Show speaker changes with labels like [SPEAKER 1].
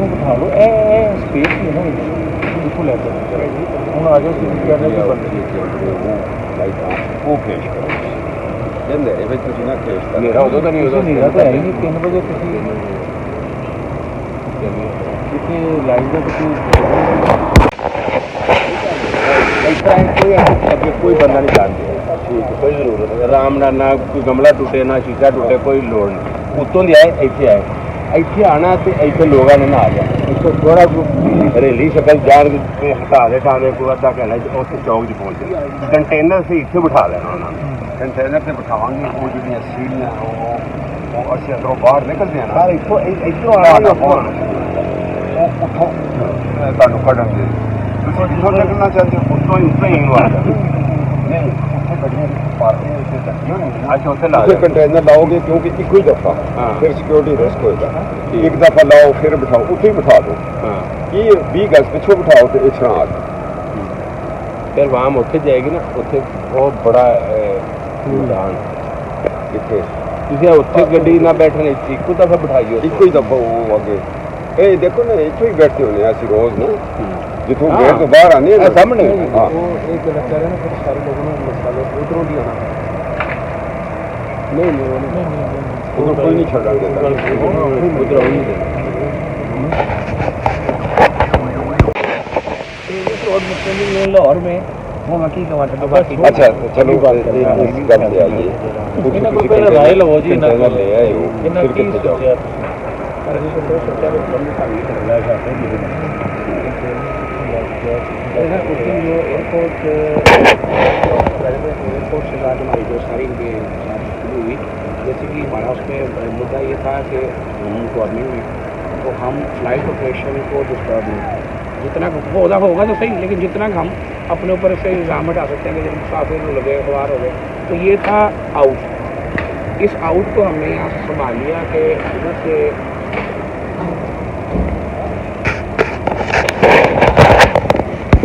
[SPEAKER 1] ਬਿਠਾ ਲਓ ਇਹ ਸਪੇਸ ਨਹੀਂ ਹੈ ਇੱਥੋਂ ਲੈ ਕੇ ਹੁਣ ਆ ਜਾਓ ਤੁਸੀਂ ਕਹਿੰਦੇ ਕਿ ਉਹ ਪੇਸ਼ ਕਰੋ ਕਹਿੰਦੇ ਇਹ ਵਿੱਚ ਤੁਸੀਂ ਨਾ ਕੇਸ ਮੇਰਾ ਉਦੋਂ ਤਾਂ ਨਹੀਂ ਉਦੋਂ ਮੇਰਾ ਤਾਂ ਹੈ ਹੀ ਨਹੀਂ 3 ਵਜੇ ਤੁਸੀਂ ਕਿਤੇ ਲਾਈਵ ਦਾ ਤੁਸੀਂ ਇਸ ਤਰ੍ਹਾਂ ਕੋਈ ਬੰਦਾ ਨਹੀਂ ਜਾਣਦਾ ਠੀਕ ਕੋਈ ਜ਼ਰੂਰਤ ਨਹੀਂ ਆਰਾਮ ਨਾਲ ਨਾ ਕੋਈ ਗਮਲਾ ਟੁੱਟੇ ਨਾ ਸ਼ੀਸ਼ਾ ਟੁੱਟੇ ਕੋਈ ਲੋੜ ਨਹੀਂ ਉੱਤੋਂ ਦੀ ਆਏ ਇੱਥੇ ਆਉਣਾ ਤੇ ਇੱਥੇ ਲੋਕਾਂ ਨੇ ਨਾ ਆ ਜਾਣਾ ਇੱਥੋਂ ਥੋੜਾ ਰੇਲੀ ਸ਼ਕਲ ਜਾਣ ਕੇ ਹਟਾ ਦੇ ਟਾਣੇ ਕੋਈ ਅੱਧਾ ਘੰਟਾ ਉੱਥੇ ਚੌਕ 'ਚ ਪਹੁੰਚ ਕੰਟੇਨਰ ਅਸੀਂ ਇੱਥੇ ਬਿਠਾ ਲੈਣਾ ਉਹਨਾਂ ਨੂੰ ਕੰਟੇਨਰ 'ਤੇ ਬਿਠਾਵਾਂਗੇ ਉਹ ਜਿਹੜੀਆਂ ਸੀੜੀਆਂ ਉਹ ਅਸੀਂ ਅੰਦਰੋਂ ਬਾਹਰ ਨਿਕਲਦੇ ਹਾਂ ਨਾ ਇੱਥੋਂ ਆਉਣਾ ਉਹ ਉੱਥੋਂ ਤੁਹਾਨੂੰ ਕੱਢਣ ਦੇ ਤੁਸੀਂ ਜਿੱਥੋਂ ਨਿਕਲਣਾ ਚਾਹੁੰਦੇ ਹੋ ਉੱਥੋਂ ਹੀ ਨੂੰ ਆ ਜਾਵੇ ਨਹੀਂ ਉੱਥੇ ਗੱਡੀਆਂ ਪਾਰਕਿੰਗ ਉੱਤੇ ਚੱਕੀਆਂ ਨਹੀਂ ਅੱਛਾ ਉੱਥੇ ਲਾ ਕੰਟੇਨਰ ਲਾਓਗੇ ਕਿਉਂਕਿ ਇੱਕੋ ਹੀ ਦਫਾ ਫਿਰ ਸਿਕਿਉਰਿਟੀ ਰਿਸਕ ਹੋਏਗਾ ਇੱਕ ਦਫਾ ਲਾਓ ਫਿਰ ਬਿਠਾਓ ਉੱਥੇ ਹੀ ਬਿਠਾ ਦਿਓ ਕੀ 20 ਗਜ਼ ਪਿੱਛੋਂ ਬਿਠਾਓ ਤੇ ਇਸ ਤਰ੍ਹਾਂ ਆ ਜਾਓ ਫਿਰ ਵਾਮ ਉੱਥੇ ਜਾਏਗੀ ਨਾ ਉੱਥੇ ਬਹੁਤ ਬੜਾ ਮੈਦਾਨ ਕਿੱਥੇ ਤੁਸੀਂ ਉੱਥੇ ਗੱਡੀ ਨਾ ਬੈਠਣੇ ਇੱਕੋ ਦਫਾ ਬਿਠਾਈਓ ਇੱਕੋ ਹੀ ਦਫਾ ਉਹ ਅੱਗੇ ਇਹ ਦੇਖੋ ਨਾ ਇੱਥੋਂ ਹੀ ਬੈਠੇ ਹੁੰਦੇ ਆ ਅਸੀਂ ਰੋਜ਼ ਨਾ ਜਿੱਥੋਂ ਗੇਟ ਤੋਂ ਬਾਹਰ ਆਉਂਦੇ ਆ ਸਾਹਮਣੇ ਉਹ ਇਹ ਗੱਲ ਕਰ ਰਹੇ ਨਾ ਫਿਰ ਸਾਰੇ ਲੋਕਾਂ ਨੂੰ ਮਸਾਲੇ ਉਧਰੋਂ ਦੀ ਆਉਣਾ नहीं उधर कोई नहीं छड़ा देता उधर ही लाहौर में वो वकील का अच्छा चलो इस गल पे आइए कुछ राय लो जी ले आए हो फिर कितने जाओ एयरपोर्ट से बाद हमारी जो सारी शुरू हुई जैसे कि हमारा उसमें मुद्दा ये था कि हमको आदमी में तो हम फ्लाइट ऑपरेशन को डिस्टर्ब नहीं जितना होगा होगा तो सही लेकिन जितना हम अपने ऊपर से इल्ज़ाम हटा सकते हैं कि जब मुसाफिर हो गए अखबार हो गए तो ये था आउट इस आउट को हमने यहाँ से संभाल लिया कि उधर से